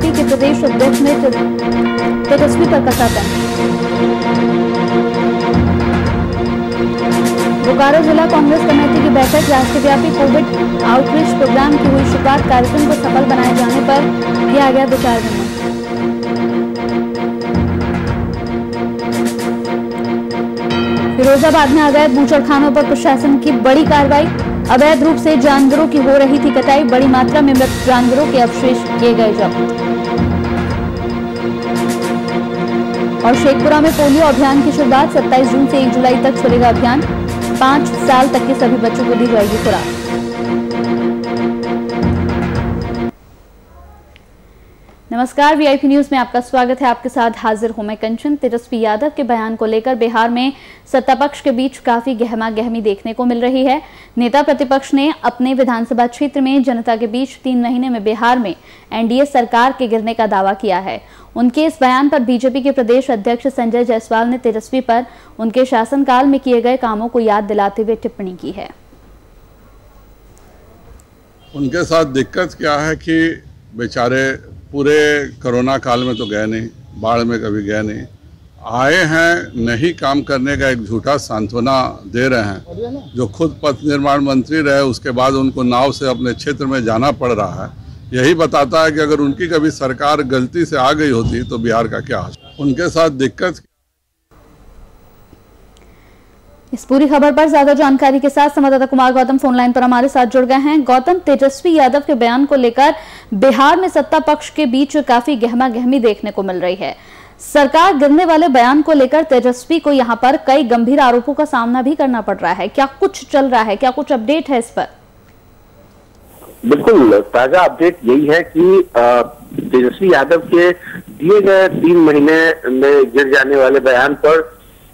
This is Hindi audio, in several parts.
बीजेपी के प्रदेश अध्यक्ष ने तेजस्वी पर कसा तंज। बोकारो जिला कांग्रेस कमेटी की बैठक, राष्ट्रव्यापी कोविड आउटरीच प्रोग्राम की हुई शुरुआत, कार्यक्रम को सफल बनाए जाने पर किया गया विचार विमर्श। फिरोजाबाद में अवैध बूचड़खानों पर प्रशासन की बड़ी कार्रवाई, अवैध रूप से जानवरों की हो रही थी कटाई, बड़ी मात्रा में मृत जानवरों के अवशेष किए गए जब्त। और शेखपुरा में पोलियो अभियान की शुरुआत, 27 जून से 1 जुलाई तक चलेगा अभियान, 5 साल तक के सभी बच्चों को दी जाएगी खुराक। नमस्कार, वीआईपी न्यूज में आपका स्वागत है। आपके साथ हाजिर हूं मैं कंचन। तेजस्वी यादव के बयान को लेकर बिहार में सत्तापक्ष के बीच काफी गहमागहमी देखने को मिल रही है। नेता प्रतिपक्ष ने अपने विधानसभा क्षेत्र में जनता के बीच 3 महीने में बिहार में एनडीए सरकार के गिरने का दावा किया है। उनके इस बयान पर बीजेपी के प्रदेश अध्यक्ष संजय जायसवाल ने तेजस्वी पर उनके शासनकाल में किए गए कामों को याद दिलाते हुए टिप्पणी की है। उनके साथ दिक्कत क्या है कि बेचारे पूरे कोरोना काल में तो गए नहीं, बाढ़ में कभी गए नहीं, आए हैं नहीं काम करने का एक झूठा सांत्वना दे रहे हैं। जो खुद पथ निर्माण मंत्री रहे, उसके बाद उनको नाव से अपने क्षेत्र में जाना पड़ रहा है। यही बताता है कि अगर उनकी कभी सरकार गलती से आ गई होती तो बिहार का क्या हाल। उनके साथ दिक्कत। इस पूरी खबर पर ज्यादा जानकारी के साथ संवाददाता कुमार गौतम फोन लाइन पर हमारे साथ जुड़ गए हैं। गौतम, तेजस्वी यादव के बयान को लेकर बिहार में सत्ता पक्ष के बीच काफी गहमागहमी देखने को मिल रही है। सरकार गिरने वाले बयान को लेकर तेजस्वी को यहां पर कई गंभीर आरोपों का सामना भी करना पड़ रहा है। क्या कुछ चल रहा है, क्या कुछ अपडेट है इस पर? बिल्कुल, ताजा अपडेट यही है कि तेजस्वी यादव के दिए गए 3 महीने में गिर जाने वाले बयान पर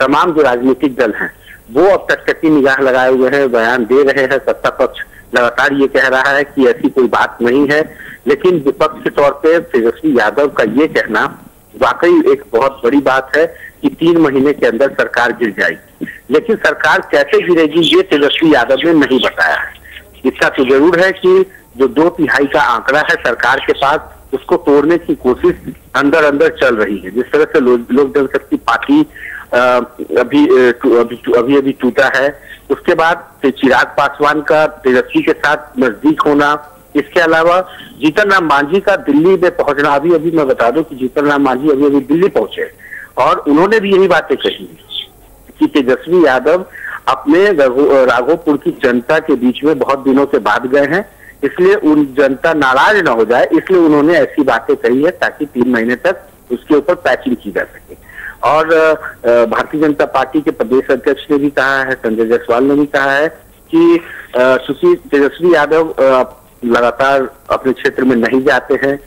तमाम जो राजनीतिक दल हैं वो अब टकटकी निगाह लगाए हुए हैं, बयान दे रहे हैं। सत्ता पक्ष लगातार ये कह रहा है कि ऐसी कोई बात नहीं है, लेकिन विपक्ष के तौर पे तेजस्वी यादव का ये कहना वाकई एक बहुत बड़ी बात है कि 3 महीने के अंदर सरकार गिर जाएगी। लेकिन सरकार कैसे गिरेगी ये तेजस्वी यादव ने नहीं बताया है। इसका तो जरूर है कि जो 2/3 का आंकड़ा है सरकार के पास, उसको तोड़ने की कोशिश अंदर अंदर चल रही है। जिस तरह से लोक जनशक्ति पार्टी अभी टूटा है, उसके बाद चिराग पासवान का तेजस्वी के साथ नजदीक होना, इसके अलावा जीतन राम मांझी का दिल्ली में पहुंचना। अभी मैं बता दूं कि जीतन राम मांझी अभी दिल्ली पहुंचे और उन्होंने भी यही बातें कही कि तेजस्वी यादव अपने राघोपुर की जनता के बीच में बहुत दिनों से बाद गए हैं, इसलिए उन जनता नाराज ना हो जाए, इसलिए उन्होंने ऐसी बातें कही है ताकि 3 महीने तक उसके ऊपर पैचिंग की जा सके। और भारतीय जनता पार्टी के प्रदेश अध्यक्ष ने भी कहा है, संजय जायसवाल ने भी कहा है कि चूंकि तेजस्वी यादव लगातार अपने क्षेत्र में नहीं जाते हैं,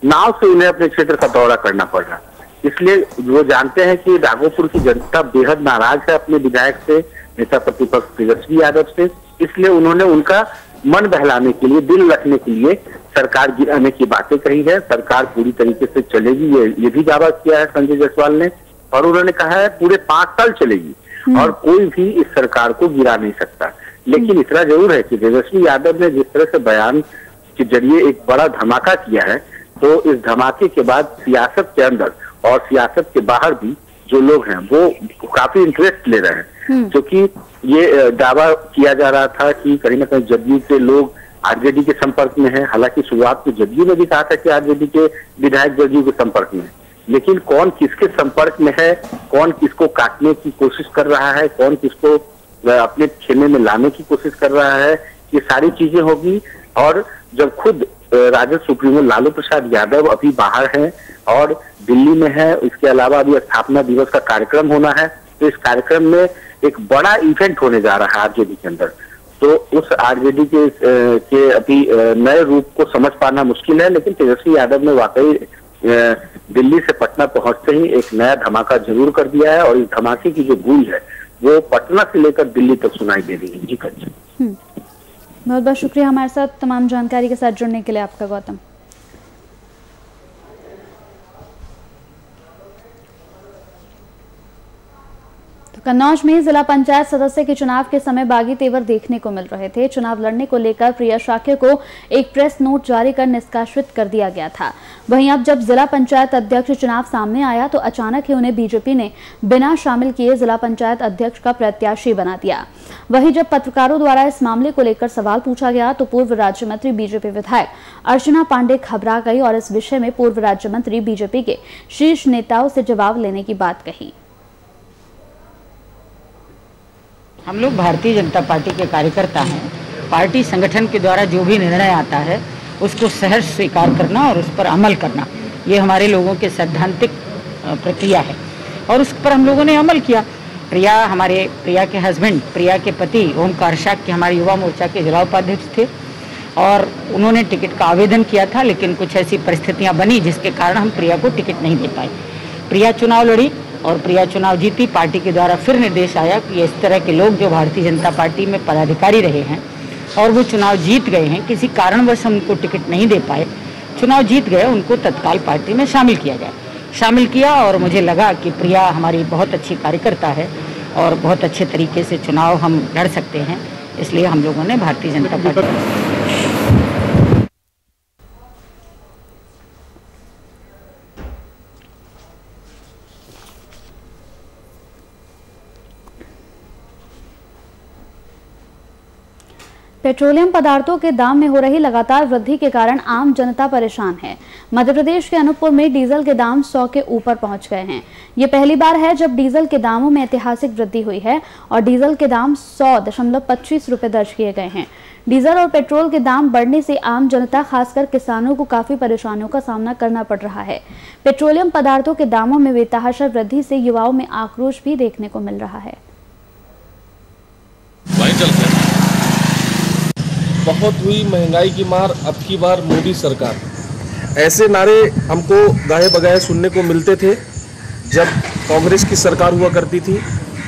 नाव से उन्हें अपने क्षेत्र का दौरा करना पड़ रहा है, इसलिए वो जानते हैं कि राघोपुर की जनता बेहद नाराज है अपने विधायक से, नेता प्रतिपक्ष तेजस्वी यादव से, इसलिए उन्होंने उनका मन बहलाने के लिए, दिल रखने के लिए सरकार गिराने की बातें कही है। सरकार पूरी तरीके से चलेगी ये भी दावा किया है संजय जायसवाल ने, और उन्होंने कहा है पूरे 5 साल चलेगी और कोई भी इस सरकार को गिरा नहीं सकता। लेकिन इतना जरूर है कि तेजस्वी यादव ने जिस तरह से बयान के जरिए एक बड़ा धमाका किया है, तो इस धमाके के बाद सियासत के अंदर और सियासत के बाहर भी जो लोग हैं वो काफी इंटरेस्ट ले रहे हैं, क्योंकि ये दावा किया जा रहा था कि कहीं ना कहीं जदयू के लोग आरजेडी के संपर्क में है। हालांकि शुरुआत में जदयू ने भी कहा था कि आरजेडी के विधायक जदयू के संपर्क में है, लेकिन कौन किसके संपर्क में है, कौन किसको काटने की कोशिश कर रहा है, कौन किसको अपने खेमे में लाने की कोशिश कर रहा है, ये सारी चीजें होगी। और जब खुद राजद सुप्रीमो लालू प्रसाद यादव अभी बाहर हैं और दिल्ली में है, इसके अलावा अभी स्थापना दिवस का कार्यक्रम होना है, तो इस कार्यक्रम में एक बड़ा इवेंट होने जा रहा है आरजेडी के अंदर, तो उस आरजेडी के अभी नए रूप को समझ पाना मुश्किल है। लेकिन तेजस्वी यादव ने वाकई दिल्ली से पटना पहुंचते ही एक नया धमाका जरूर कर दिया है, और इस धमाके की जो गूंज है वो पटना से लेकर दिल्ली तक सुनाई दे रही है। जी कंचन, बहुत बहुत शुक्रिया हमारे साथ तमाम जानकारी के साथ जुड़ने के लिए आपका गौतम। कन्नौज में जिला पंचायत सदस्य के चुनाव के समय बागी तेवर देखने को मिल रहे थे। चुनाव लड़ने को लेकर प्रिया शाक्य को एक प्रेस नोट जारी कर निष्कासित कर दिया गया था। वहीं अब जब जिला पंचायत अध्यक्ष चुनाव सामने आया तो अचानक ही उन्हें बीजेपी ने बिना शामिल किए जिला पंचायत अध्यक्ष का प्रत्याशी बना दिया। वहीं जब पत्रकारों द्वारा इस मामले को लेकर सवाल पूछा गया तो पूर्व राज्य मंत्री बीजेपी विधायक अर्चना पांडे घबरा गई और इस विषय में पूर्व राज्य मंत्री बीजेपी के शीर्ष नेताओं से जवाब लेने की बात कही। हम लोग भारतीय जनता पार्टी के कार्यकर्ता हैं। पार्टी संगठन के द्वारा जो भी निर्णय आता है उसको सहर्ष स्वीकार करना और उस पर अमल करना, ये हमारे लोगों के सैद्धांतिक प्रक्रिया है और उस पर हम लोगों ने अमल किया। प्रिया के हस्बैंड, प्रिया के पति ओमकार शाक्य हमारे युवा मोर्चा के जिला उपाध्यक्ष थे और उन्होंने टिकट का आवेदन किया था, लेकिन कुछ ऐसी परिस्थितियां बनी जिसके कारण हम प्रिया को टिकट नहीं दे पाए। प्रिया चुनाव लड़ी और प्रिया चुनाव जीती। पार्टी के द्वारा फिर निर्देश आया कि इस तरह के लोग जो भारतीय जनता पार्टी में पदाधिकारी रहे हैं और वो चुनाव जीत गए हैं, किसी कारणवश हम उनको टिकट नहीं दे पाए, चुनाव जीत गए, उनको तत्काल पार्टी में शामिल किया जाए। शामिल किया और मुझे लगा कि प्रिया हमारी बहुत अच्छी कार्यकर्ता है और बहुत अच्छे तरीके से चुनाव हम लड़ सकते हैं, इसलिए हम लोगों ने भारतीय जनता पार्टी पेट्रोलियम पदार्थों के दाम में हो रही लगातार वृद्धि के कारण आम जनता परेशान है। मध्य प्रदेश के अनूपपुर में डीजल के दाम 100 के ऊपर पहुंच गए हैं। ये पहली बार है जब डीजल के दामों में ऐतिहासिक वृद्धि हुई है और डीजल के दाम 100.25 रुपए दर्ज किए गए हैं। डीजल और पेट्रोल के दाम बढ़ने से आम जनता खासकर किसानों को काफी परेशानियों का सामना करना पड़ रहा है। पेट्रोलियम पदार्थों के दामों में बेतहाशा वृद्धि से युवाओं में आक्रोश भी देखने को मिल रहा है। बहुत हुई महंगाई की मार, अब की बार मोदी सरकार, ऐसे नारे हमको गाहे बगाहे सुनने को मिलते थे जब कांग्रेस की सरकार हुआ करती थी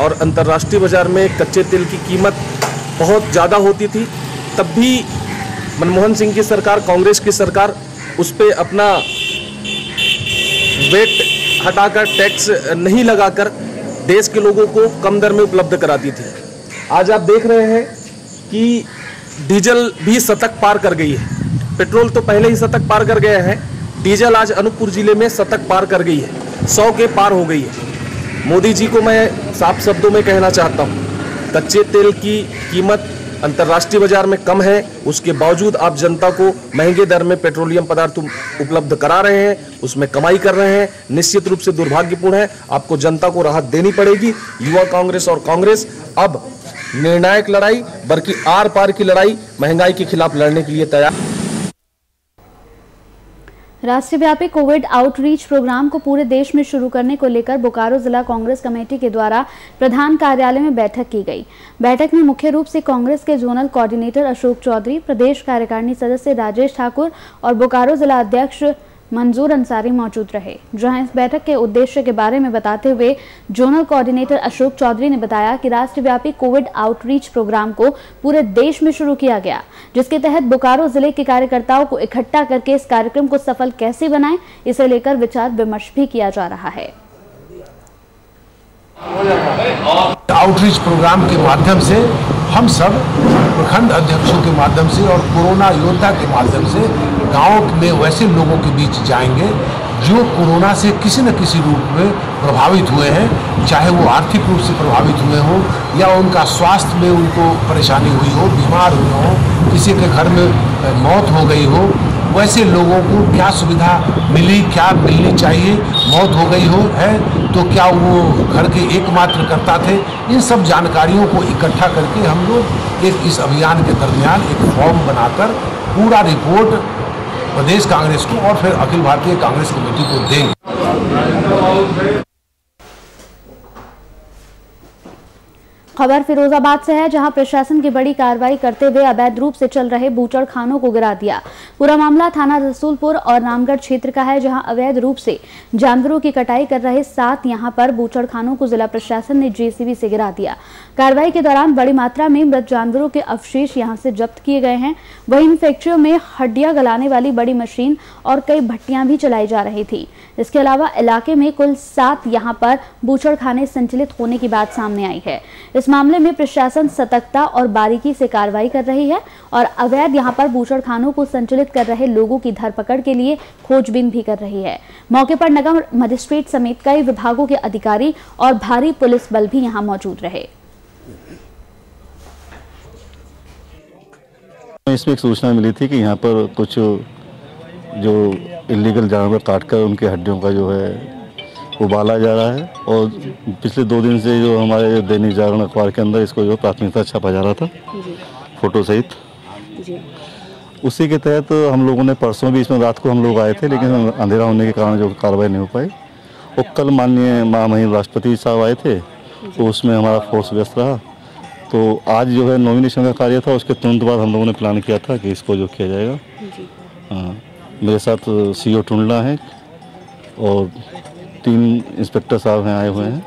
और अंतर्राष्ट्रीय बाजार में कच्चे तेल की कीमत बहुत ज़्यादा होती थी। तब भी मनमोहन सिंह की सरकार, कांग्रेस की सरकार उस पर अपना वेट हटाकर, टैक्स नहीं लगाकर देश के लोगों को कम दर में उपलब्ध कराती थी। आज आप देख रहे हैं कि डीजल भी शतक पार कर गई है। पेट्रोल तो पहले ही शतक पार कर गया है, डीजल आज अनूपपुर जिले में शतक पार कर गई है, 100 के पार हो गई है। मोदी जी को मैं साफ शब्दों में कहना चाहता हूँ, कच्चे तेल की कीमत अंतर्राष्ट्रीय बाजार में कम है, उसके बावजूद आप जनता को महंगे दर में पेट्रोलियम पदार्थ उपलब्ध करा रहे हैं, उसमें कमाई कर रहे हैं। निश्चित रूप से दुर्भाग्यपूर्ण है, आपको जनता को राहत देनी पड़ेगी। युवा कांग्रेस और कांग्रेस अब निर्णायक लड़ाई, बल्कि आर पार की लड़ाई महंगाई के खिलाफ लड़ने के लिए तैयार। राष्ट्रव्यापी कोविड आउटरीच प्रोग्राम को पूरे देश में शुरू करने को लेकर बोकारो जिला कांग्रेस कमेटी के द्वारा प्रधान कार्यालय में बैठक की गई। बैठक में मुख्य रूप से कांग्रेस के जोनल कोऑर्डिनेटर अशोक चौधरी, प्रदेश कार्यकारिणी सदस्य राजेश ठाकुर और बोकारो जिला अध्यक्ष मंजूर अंसारी मौजूद रहे। जहां इस बैठक के उद्देश्य के बारे में बताते हुए जोनल कोऑर्डिनेटर अशोक चौधरी ने बताया कि राष्ट्रव्यापी कोविड आउटरीच प्रोग्राम को पूरे देश में शुरू किया गया, जिसके तहत बोकारो जिले के कार्यकर्ताओं को इकट्ठा करके इस कार्यक्रम को सफल कैसे बनाएं, इसे लेकर विचार विमर्श भी किया जा रहा है। आउटरीच प्रोग्राम के माध्यम से हम सब प्रखंड अध्यक्षों के माध्यम से और कोरोना योद्धा के माध्यम से गांव में वैसे लोगों के बीच जाएंगे जो कोरोना से किसी न किसी रूप में प्रभावित हुए हैं, चाहे वो आर्थिक रूप से प्रभावित हुए हो या उनका स्वास्थ्य में उनको परेशानी हुई हो, बीमार हुए हो, किसी के घर में मौत हो गई हो, वैसे लोगों को क्या सुविधा मिली, क्या मिलनी चाहिए, मौत हो गई हो है तो क्या वो घर के एकमात्र कर्ता थे। इन सब जानकारियों को इकट्ठा करके हम लोग इस अभियान के दरमियान एक फॉर्म बनाकर पूरा रिपोर्ट प्रदेश कांग्रेस को और फिर अखिल भारतीय कांग्रेस कमेटी को देंगे। खबर फिरोजाबाद से है, जहां प्रशासन की बड़ी कार्रवाई करते हुए अवैध रूप से चल रहे बूचड़ खानों को गिरा दिया। पूरा मामला थाना रसूलपुर और रामगढ़ क्षेत्र का है, जहां अवैध रूप से जानवरों की कटाई कर रहे 7 यहां पर बूचड़ खानों को जिला प्रशासन ने जेसीबी से गिरा दिया। कार्रवाई के दौरान बड़ी मात्रा में मृत जानवरों के अवशेष यहां से जब्त किए गए हैं। वहीं इन फैक्ट्रियों में हड्डियां गलाने वाली बड़ी मशीन और कई भट्टियां भी चलाई जा रही थी। इसके अलावा इलाके में कुल 7 यहां पर बूचड़ खाने संचालित होने की बात सामने आई है। इस मामले में प्रशासन सतर्कता और बारीकी से कार्रवाई कर रही है और अवैध यहां पर बूचड़ खानों को संचालित कर रहे लोगों की धरपकड़ के लिए खोजबीन भी कर रही है। मौके पर नगर मजिस्ट्रेट समेत कई विभागों के अधिकारी और भारी पुलिस बल भी यहां मौजूद रहे। इसमें एक सूचना मिली थी कि यहाँ पर कुछ जो इलीगल जानवर काटकर उनके हड्डियों का जो है उबाला जा रहा है और पिछले 2 दिन से जो हमारे दैनिक जागरण अखबार के अंदर इसको जो प्राथमिकता छापा जा रहा था फोटो सहित, उसी के तहत हम लोगों ने परसों भी इसमें रात को हम लोग आए थे, लेकिन अंधेरा होने के कारण जो कार्रवाई नहीं हो पाई। और कल माननीय महामहिम राष्ट्रपति साहब आए थे तो उसमें हमारा फोर्स व्यस्त रहा। तो आज जो है नॉमिनेशन का कार्य था, उसके तुरंत बाद हम लोगों ने प्लान किया था कि इसको जो किया जाएगा। हाँ, मेरे साथ CO टुंडला हैं और 3 इंस्पेक्टर साहब हैं आए हुए हैं।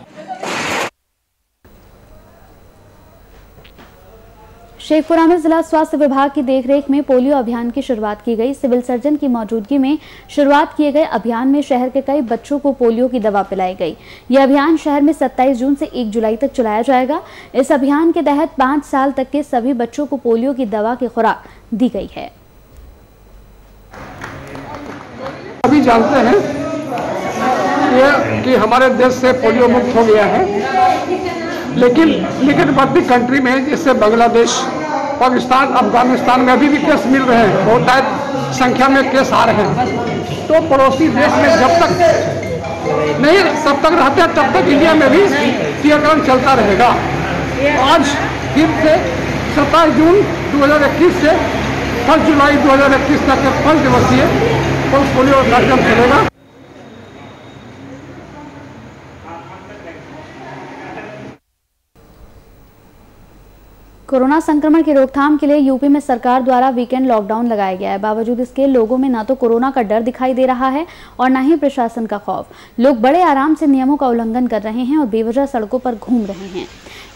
शेखपुरा में जिला स्वास्थ्य विभाग की देखरेख में पोलियो अभियान की शुरुआत की गई। सिविल सर्जन की मौजूदगी में शुरुआत किए गए अभियान में शहर के कई बच्चों को पोलियो की दवा पिलाई गई। यह अभियान शहर में 27 जून से 1 जुलाई तक चलाया जाएगा। इस अभियान के तहत 5 साल तक के सभी बच्चों को पोलियो की दवा की खुराक दी गई है। अभी जानते हैं कि हमारे देश से पोलियो मुक्त हो गया है, लेकिन निकटवर्ती कंट्री में जैसे बांग्लादेश, पाकिस्तान, अफगानिस्तान में अभी भी केस मिल रहे हैं, बहुत संख्या में केस आ रहे हैं। तो पड़ोसी देश में जब तक नहीं तब तक रहते हैं, तब तक इंडिया में भी टीकाकरण चलता रहेगा। आज फिर से 27 जून 2021 से 1 जुलाई 2021 तक 5 दिवसीय पल्स पोलियो कार्यक्रम चलेगा। कोरोना संक्रमण की रोकथाम के लिए यूपी में सरकार द्वारा वीकेंड लॉकडाउन लगाया गया है। बावजूद इसके लोगों में न तो कोरोना का डर दिखाई दे रहा है और न ही प्रशासन का खौफ। लोग बड़े आराम से नियमों का उल्लंघन कर रहे हैं और बेवजह सड़कों पर घूम रहे हैं।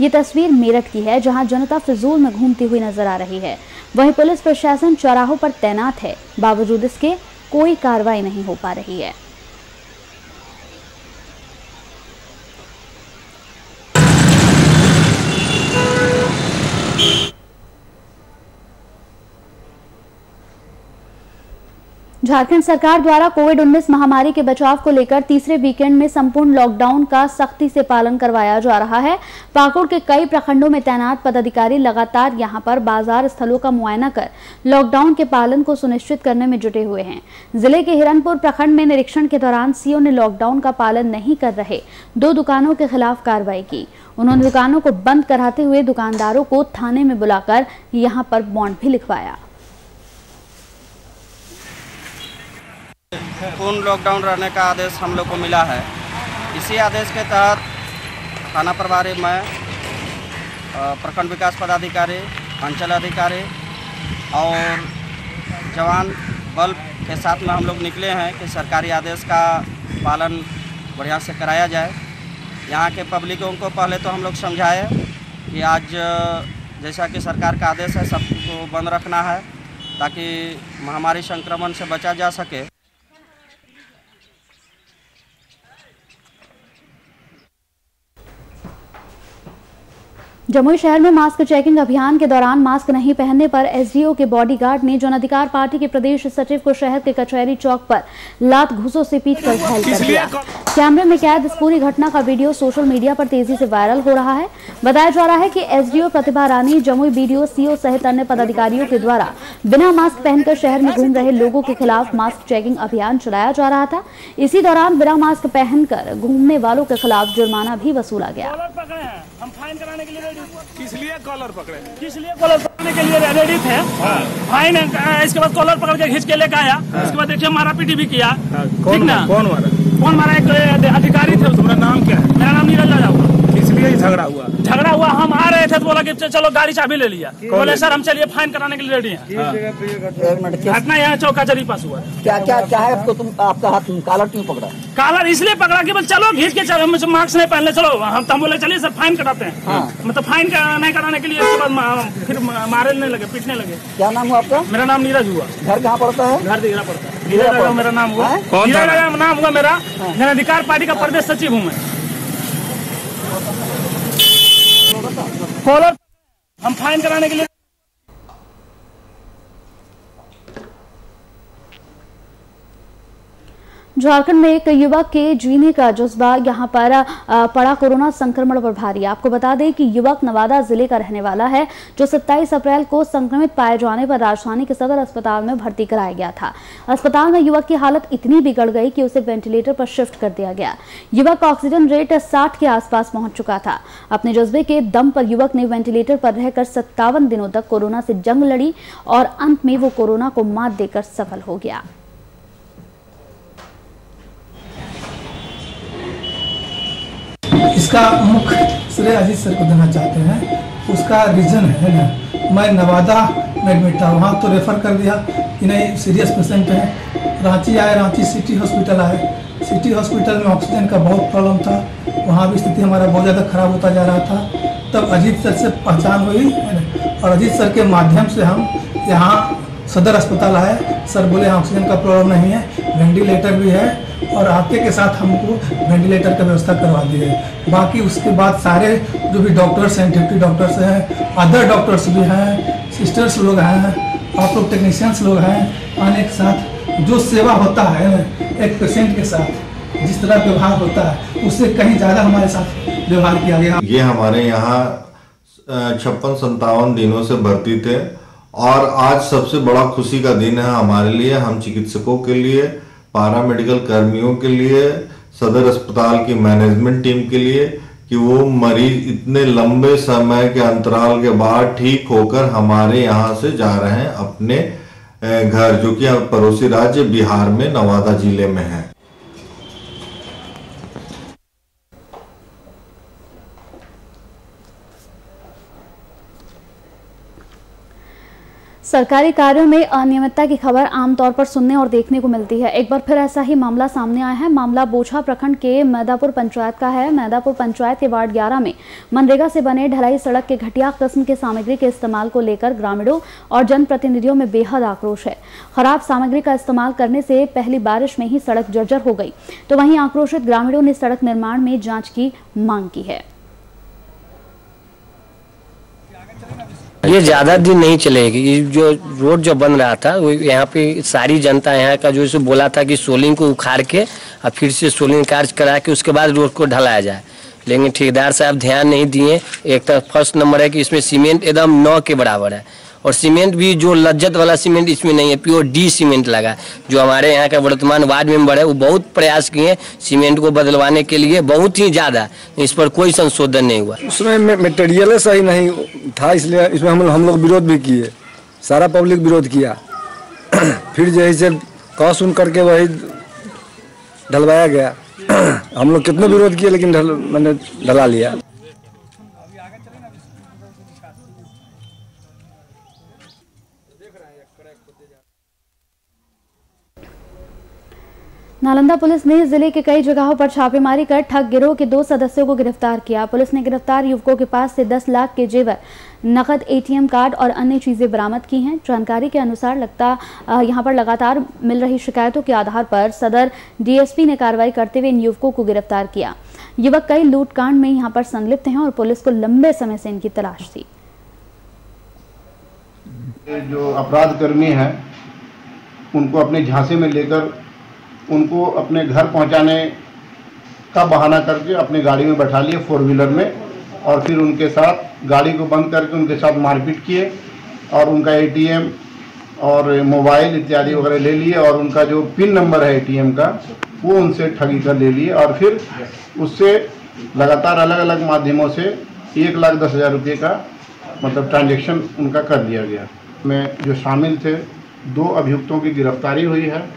ये तस्वीर मेरठ की है, जहां जनता फिजूल में घूमती हुई नजर आ रही है। वहीं पुलिस प्रशासन चौराहों पर तैनात है, बावजूद इसके कोई कार्रवाई नहीं हो पा रही है। झारखंड सरकार द्वारा कोविड-19 महामारी के बचाव को लेकर तीसरे वीकेंड में संपूर्ण लॉकडाउन का सख्ती से पालन करवाया जा रहा है। पाकुड़ के कई प्रखंडों में तैनात पदाधिकारी लगातार यहां पर बाजार स्थलों का मुआयना कर लॉकडाउन के पालन को सुनिश्चित करने में जुटे हुए हैं। जिले के हिरनपुर प्रखंड में निरीक्षण के दौरान सीओ ने लॉकडाउन का पालन नहीं कर रहे 2 दुकानों के खिलाफ कार्रवाई की। उन्होंने दुकानों को बंद कराते हुए दुकानदारों को थाने में बुलाकर यहाँ पर बॉन्ड भी लिखवाया। पूर्ण लॉकडाउन रहने का आदेश हम लोग को मिला है। इसी आदेश के तहत थाना प्रभारी मैं, प्रखंड विकास पदाधिकारी, अंचल अधिकारी और जवान बल के साथ में हम लोग निकले हैं कि सरकारी आदेश का पालन बढ़िया से कराया जाए। यहाँ के पब्लिकों को पहले तो हम लोग समझाए कि आज जैसा कि सरकार का आदेश है सबको बंद रखना है ताकि महामारी संक्रमण से बचा जा सके। जमुई शहर में मास्क चेकिंग अभियान के दौरान मास्क नहीं पहनने पर एसडीओ के बॉडीगार्ड ने जन अधिकार पार्टी के प्रदेश सचिव को शहर के कचहरी चौक पर लात घूंसों से पीटकर घायल कर दिया। कैमरे में कैद इस पूरी घटना का वीडियो सोशल मीडिया पर तेजी से वायरल हो रहा है। बताया जा रहा है कि एसडीओ प्रतिभा रानी, जमुई बीडीओ, सीओ सहित अन्य पदाधिकारियों के द्वारा बिना मास्क पहनकर शहर में घूम रहे लोगों के खिलाफ मास्क चेकिंग अभियान चलाया जा रहा था। इसी दौरान बिना मास्क पहनकर घूमने वालों के खिलाफ जुर्माना भी वसूला गया। हम फाइन कराने के लिए रेडी, किस लिए कॉलर पकड़े, किस लिए कॉलर पकड़ने के लिए रेडी थे। फाइन इसके बाद कॉलर पकड़ के खींच के लेकर आया। इसके बाद देखिए मारा पीटी भी किया। ठीक ना, कौन मारा? एक अधिकारी थे। तुम्हारा नाम क्या है? मेरा नाम नीरज राजा। किस लिए ही झगड़ा हुआ। हम आ रहे थे तो बोला कि चलो गाड़ी चाबी ले लिया, बोले सर हम चलिए फाइन कराने के लिए रेडी हैं। घटना यहाँ चौकाचरी पास हुआ। क्या है आपको, तुम आपका हाथ कॉलर क्यों पकड़ा? कॉलर इसलिए पकड़ा कि चलो घींच के चलो, मार्क्स नहीं पहनले, चलो हम बोले चलिए सर फाइन कराते हैं। मतलब फाइन नहीं कराने के लिए उसके बाद फिर मारने लगे, पीटने लगे। क्या नाम हुआ आपका? मेरा नाम नीरज हुआ। घर कहाँ पड़ता है? घर दिगरा पड़ता है। नीरज मेरा नाम हुआ। नाम हुआ मेरा, जन अधिकार पार्टी का प्रदेश सचिव हूँ मैं। कॉलर हम फाइन कराने के लिए। झारखंड में एक युवक के जीने का जज्बा यहां पर पड़ा कोरोना संक्रमण पर भारी। आपको बता दें कि युवक नवादा जिले का रहने वाला है, जो 27 अप्रैल को संक्रमित पाए जाने पर राजधानी के सदर अस्पताल में भर्ती कराया गया था। अस्पताल में युवक की हालत इतनी बिगड़ गई कि उसे वेंटिलेटर पर शिफ्ट कर दिया गया। युवक का ऑक्सीजन रेट 60 के आसपास पहुंच चुका था। अपने जज्बे के दम पर युवक ने वेंटिलेटर पर रहकर 57 दिनों तक कोरोना से जंग लड़ी और अंत में वो कोरोना को मात देकर सफल हो गया। इसका मुख्य श्रेय अजीत सर को देना चाहते हैं। उसका रीजन है ना, मैं नवादा में एडमिट था, वहाँ तो रेफ़र कर दिया कि नहीं सीरियस पेशेंट है। रांची आए, रांची सिटी हॉस्पिटल आए। सिटी हॉस्पिटल में ऑक्सीजन का बहुत प्रॉब्लम था, वहाँ भी स्थिति हमारा बहुत ज़्यादा ख़राब होता जा रहा था। तब अजीत सर से पहचान हुई और अजीत सर के माध्यम से हम यहाँ सदर अस्पताल आए। सर बोले ऑक्सीजन का प्रॉब्लम नहीं है, वेंटिलेटर भी है और आते के साथ हमको वेंटिलेटर का व्यवस्था करवा दी है। बाकी उसके बाद सारे जो भी डॉक्टर्स हैं, ड्यूटी डॉक्टर्स हैं, अदर डॉक्टर्स भी हैं, सिस्टर्स लोग हैं, आप लोग टेक्नीशियंस लोग हैं, आने के साथ जो सेवा होता है एक पेशेंट के साथ जिस तरह व्यवहार होता है उससे कहीं ज़्यादा हमारे साथ व्यवहार किया गया। ये हमारे यहाँ 56-57 दिनों से भर्ती थे और आज सबसे बड़ा खुशी का दिन है हमारे लिए, हम चिकित्सकों के लिए, पैरामेडिकल कर्मियों के लिए, सदर अस्पताल की मैनेजमेंट टीम के लिए कि वो मरीज इतने लंबे समय के अंतराल के बाद ठीक होकर हमारे यहाँ से जा रहे हैं अपने घर, जो कि पड़ोसी राज्य बिहार में नवादा जिले में है। सरकारी कार्यों में अनियमितता की खबर आमतौर पर सुनने और देखने को मिलती है। एक बार फिर ऐसा ही मामला सामने आया है। मामला बोछा प्रखंड के मैदापुर पंचायत का है। मैदापुर पंचायत के वार्ड 11 में मनरेगा से बने ढलाई सड़क के घटिया किस्म के सामग्री के इस्तेमाल को लेकर ग्रामीणों और जनप्रतिनिधियों में बेहद आक्रोश है। खराब सामग्री का इस्तेमाल करने से पहली बारिश में ही सड़क जर्जर हो गई, तो वहीं आक्रोशित ग्रामीणों ने सड़क निर्माण में जाँच की मांग की है। ये ज़्यादा दिन नहीं चलेगी। ये जो रोड जो बन रहा था वो यहाँ पे सारी जनता यहाँ का जो इसे बोला था कि सोलिंग को उखाड़ के और फिर से सोलिंग कार्य करा के उसके बाद रोड को ढलाया जाए, लेकिन ठेकेदार साहब ध्यान नहीं दिए। एक तो फर्स्ट नंबर है कि इसमें सीमेंट एकदम 9 के बराबर है और सीमेंट भी जो लज्जत वाला सीमेंट इसमें नहीं है, प्योर डी सीमेंट लगा। जो हमारे यहाँ का वर्तमान वार्ड मेंबर है वो बहुत प्रयास किए सीमेंट को बदलवाने के लिए, बहुत ही ज़्यादा, इस पर कोई संशोधन नहीं हुआ। उसमें मटेरियल सही नहीं था, इसलिए इसमें हम लोग विरोध भी किए, सारा पब्लिक विरोध किया। फिर जैसे कह सुन करके वही ढलवाया गया। हम लोग कितने विरोध किए लेकिन मैंने ढला लिया। नालंदा पुलिस ने जिले के कई जगहों पर छापेमारी कर ठग गिरोह के 2 सदस्यों को गिरफ्तार किया। पुलिस ने गिरफ्तार युवकों के पास से 10 लाख के जेवर, नकद, एटीएम कार्ड और अन्य चीजें बरामद की हैं। जानकारी के अनुसार यहां पर लगातार मिल रही शिकायतों के आधार पर सदर डीएसपी ने कार्रवाई करते हुए इन युवकों को गिरफ्तार किया। युवक कई लूटकांड में यहां पर संलिप्त हैं और पुलिस को लंबे समय से इनकी तलाश थी। जो अपराध कर्मी है उनको अपने झांसे में लेकर उनको अपने घर पहुंचाने का बहाना करके अपनी गाड़ी में बैठा लिए 4 व्हीलर में, और फिर उनके साथ गाड़ी को बंद करके उनके साथ मारपीट किए और उनका एटीएम और मोबाइल इत्यादि वगैरह ले लिए और उनका जो पिन नंबर है एटीएम का वो उनसे ठगी कर ले लिए और फिर उससे लगातार अलग अलग माध्यमों से 1,10,000 रुपये का मतलब ट्रांजैक्शन उनका कर दिया गया। में जो शामिल थे 2 अभियुक्तों की गिरफ्तारी हुई है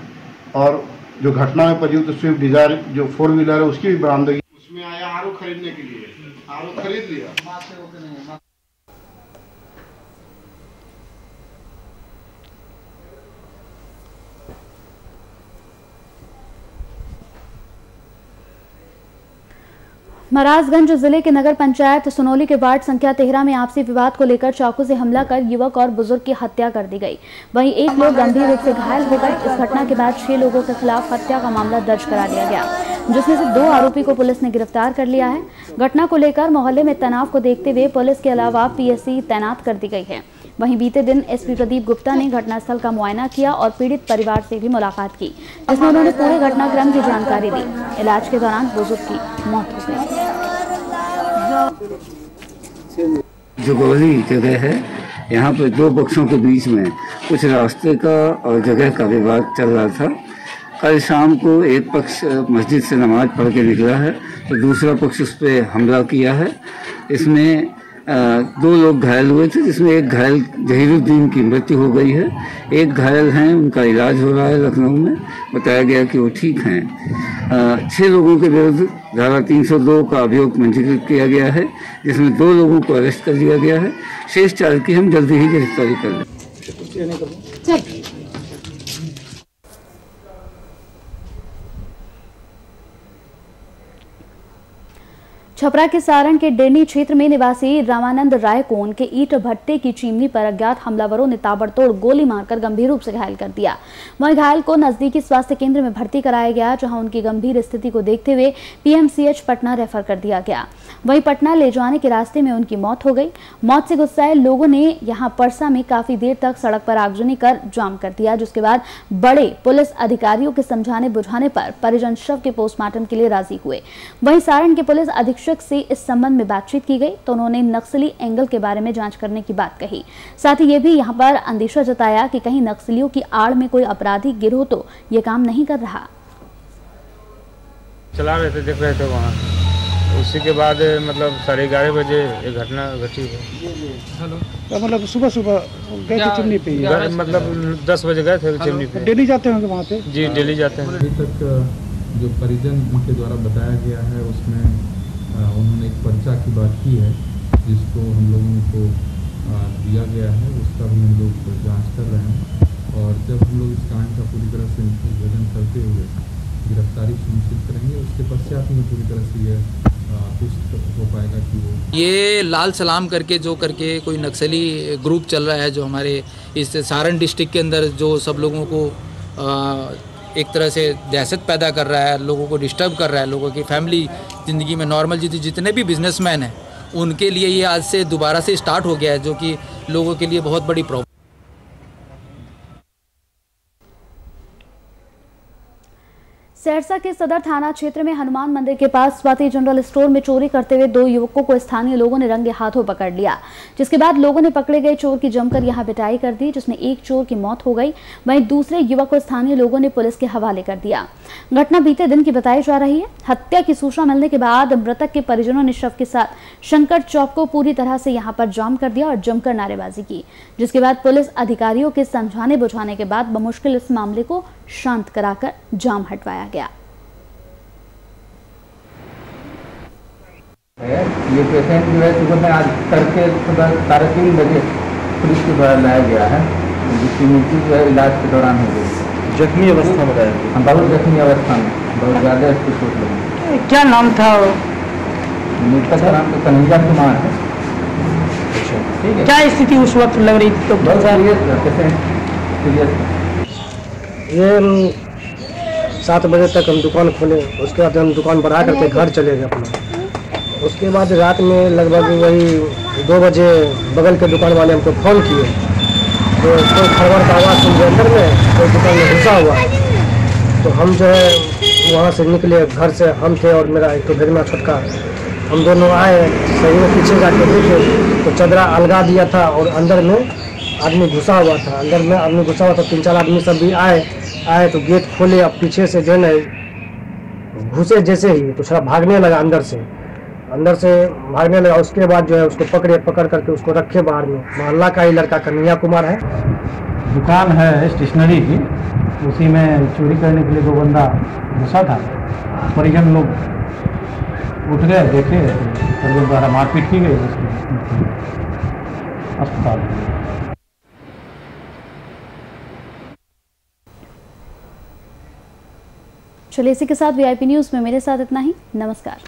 और जो घटना में प्रयुक्त स्विफ्ट डिजायर जो 4 व्हीलर है उसकी भी बरामदगी। उसमें आया आरू खरीदने के लिए, खरीद लिया। महाराजगंज जिले के नगर पंचायत सुनौली के वार्ड संख्या 13 में आपसी विवाद को लेकर चाकू से हमला कर युवक और बुजुर्ग की हत्या कर दी गई। वहीं एक लोग गंभीर रूप से घायल हो गए। इस घटना के बाद 6 लोगों के खिलाफ हत्या का मामला दर्ज करा लिया गया, जिसमें से 2 आरोपी को पुलिस ने गिरफ्तार कर लिया है। घटना को लेकर मोहल्ले में तनाव को देखते हुए पुलिस के अलावा पीएससी तैनात कर दी गई है। वहीं बीते दिन एसपी प्रदीप गुप्ता ने घटनास्थल का मुआयना किया और पीड़ित परिवार से भी मुलाकात की, जिसमें उन्होंने पूरे घटनाक्रम की जानकारी दी। इलाज के दौरान बुजुर्ग की मौत हो गई। जुगौली जगह है, यहाँ पर 2 पक्षों के बीच में कुछ रास्ते का और जगह का विवाद चल रहा था। कल शाम को एक पक्ष मस्जिद से नमाज पढ़ के निकला है तो दूसरा पक्ष उस पर हमला किया है। इसमें 2 लोग घायल हुए थे, जिसमें एक घायल जहीरुद्दीन की मृत्यु हो गई है। एक घायल हैं, उनका इलाज हो रहा है लखनऊ में, बताया गया कि वो ठीक हैं। 6 लोगों के विरुद्ध धारा 302 का अभियोग पंजीकृत किया गया है, जिसमें 2 लोगों को अरेस्ट कर लिया गया है। शेष 4 की हम जल्दी ही गिरफ्तारी कर लेंगे। छपरा के सारण के डेरनी क्षेत्र में निवासी रामानंद राय को उनके ईंट भट्टे की चिमनी पर अज्ञात हमलावरों ने ताबड़तोड़ गोली मारकर गंभीर रूप से घायल कर दिया। वहीं घायल को नजदीकी स्वास्थ्य केंद्र में भर्ती कराया गया, जहां उनकी गंभीर स्थिति को देखते हुए पीएमसीएच पटना रेफर कर दिया गया। वहीं पटना ले जाने के रास्ते में उनकी मौत हो गई। मौत से गुस्साए लोगों ने यहां परसा में काफी देर तक सड़क पर आगजनी कर जाम कर दिया, जिसके बाद बड़े पुलिस अधिकारियों के समझाने बुझाने पर परिजन शव के पोस्टमार्टम के लिए राजी हुए। वहीं सारण के पुलिस अधीक्षक से इस संबंध में बातचीत की गई तो उन्होंने नक्सली एंगल के बारे में जांच करने की बात कही। साथ ही ये भी यहां पर अंदेशा जताया कि कहीं नक्सलियों की आड़ में कोई आपराधिक गिरोह तो ये काम नहीं कर रहा। चला रहे थे, देख रहे थे वहाँ, उसी के बाद मतलब 11:30 बजे ये घटना घटी है। हेलो, मतलब सुबह गए थे चिमनी पे? मतलब 10 बजे गए थे चिमनी पे। डेली जाते होंगे वहाँ पे? जी डेली जाते हैं। अभी तक जो परिजन उनके द्वारा बताया गया है उसमें उन्होंने एक पर्चा की बात की है, जिसको हम लोगों को दिया गया है, उसका भी हम लोग जांच कर रहे हैं और जब हम लोग इस कांड का पूरी तरह से इन्वेस्टिगेशन करते हुए गिरफ्तारी सुनिश्चित करेंगे, उसके पश्चात में पूरी तरह से ये पुष्ट हो पाएगा कि वो ये लाल सलाम करके कोई नक्सली ग्रुप चल रहा है, जो हमारे इस सारण डिस्ट्रिक्ट के अंदर जो सब लोगों को एक तरह से दहशत पैदा कर रहा है, लोगों को डिस्टर्ब कर रहा है, लोगों की फैमिली ज़िंदगी में नॉर्मल जितने भी बिजनेसमैन हैं उनके लिए ये आज से दोबारा से स्टार्ट हो गया है, जो कि लोगों के लिए बहुत बड़ी प्रॉब्लम। सहरसा के सदर थाना क्षेत्र में हनुमान मंदिर के पास स्वाति जनरल स्टोर में चोरी करते हुए 2 युवकों को स्थानीय लोगों ने रंगे हाथों पकड़ लिया, जिसके बाद लोगों ने पकड़े गए चोर की जमकर यहां पिटाई कर दी, जिसमें एक चोर की मौत हो गई। वहीं दूसरे युवक को स्थानीय लोगों ने पुलिस के हवाले कर दिया। घटना बीते दिन की बताई जा रही है। हत्या की सूचना मिलने के बाद मृतक के परिजनों ने शव के साथ शंकर चौक को पूरी तरह से यहाँ पर जाम कर दिया और जमकर नारेबाजी की, जिसके बाद पुलिस अधिकारियों के समझाने बुझाने के बाद बमुश्किल इस मामले को शांत कराकर जाम हटवाया गया। ये पेशेंट जो है सुबह में आज तड़के सुबह 3:30 बजे पुलिस के द्वारा लाया गया है, जिसकी मृत्यु जो है इलाज के दौरान हो गई। जख्मी अवस्था में लाया गया? बहुत जख्मी अवस्था में, बहुत ज़्यादा इसकी चोट लगी। क्या नाम था? मृतक का नाम तो कन्हैया कुमार है। ठीक है, क्या स्थिति उस वक्त लग रही थी? तो बहुत सीरियस ये 7 बजे तक हम दुकान खोले, उसके बाद हम दुकान बढ़ा करके घर चले गए अपना। उसके बाद रात में लगभग वही 2 बजे बगल के दुकान वाले हमको फ़ोन किए, तो कोई खड़बड़ का आवाज़ सुन के अंदर में कोई दुकान में घुसा हुआ। तो हम जो है वहाँ से निकले, घर से हम थे और मेरा एक तो भेजमा छोटका, हम दोनों आए। सही में पीछे जाके देखे तो चदरा अलगा दिया था और अंदर में आदमी घुसा हुआ था। अंदर में आदमी घुसा हुआ था, 3-4 आदमी सब भी आए तो गेट खोले। अब पीछे से जो है घुसे जैसे ही तो थोड़ा भागने लगा, अंदर से भागने लगा। उसके बाद जो है उसको पकड़ करके उसको रखे बाहर में। मोहल्ला का ही लड़का कन्हैया कुमार है। दुकान है स्टेशनरी की, उसी में चोरी करने के लिए 2 बंदा घुसा था। परिजन लोग उठ गए, देखे तो द्वारा मारपीट की गई, अस्पताल। चलिए इसी के साथ VIP न्यूज़ में मेरे साथ इतना ही। नमस्कार।